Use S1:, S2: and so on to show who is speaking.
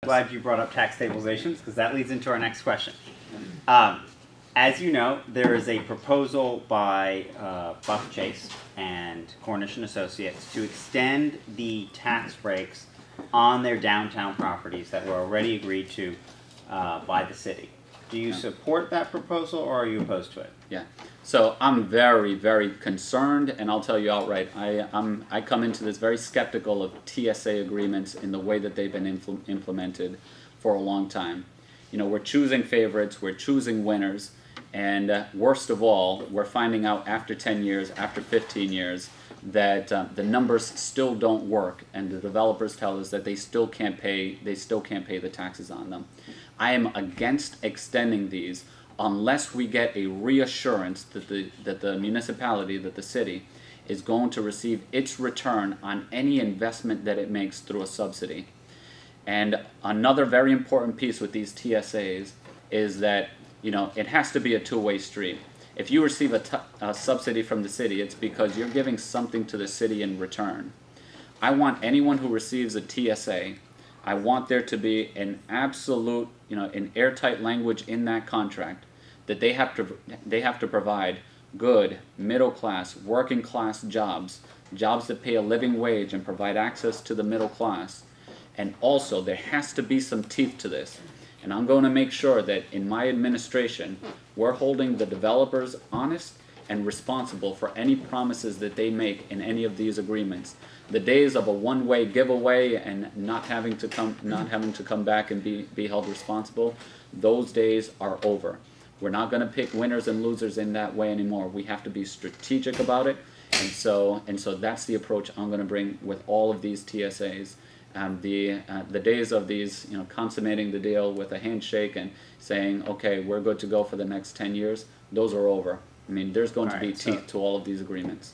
S1: Glad you brought up tax stabilizations because that leads into our next question. As you know, there is a proposal by Buck Chase and Cornish and Associates to extend the tax breaks on their downtown properties that were already agreed to by the city. Do you support that proposal or are you opposed to it?
S2: Yeah, so I'm very, very concerned, and I'll tell you outright, I come into this very skeptical of TSA agreements in the way that they've been implemented for a long time. You know, we're choosing favorites, we're choosing winners, and worst of all, we're finding out after 10 years, after 15 years, that the numbers still don't work, and the developers tell us that they still can't pay the taxes on them. I am against extending these unless we get a reassurance that the municipality, that the city, is going to receive its return on any investment that it makes through a subsidy. And another very important piece with these TSAs is that, you know, it has to be a two-way street. If you receive a subsidy from the city, it's because you're giving something to the city in return. I want anyone who receives a TSA, I want there to be an absolute, you know, an airtight language in that contract that they have to provide good, middle class, working class jobs that pay a living wage and provide access to the middle class. And also there has to be some teeth to this. And I'm going to make sure that in my administration, we're holding the developers honest and responsible for any promises that they make in any of these agreements. The days of a one-way giveaway and not having to come back and be held responsible, those days are over. We're not going to pick winners and losers in that way anymore. We have to be strategic about it, and so that's the approach I'm going to bring with all of these TSAs. The days of these, you know, consummating the deal with a handshake and saying, okay, we're good to go for the next 10 years, those are over. I mean, there's going to be teeth to all of these agreements.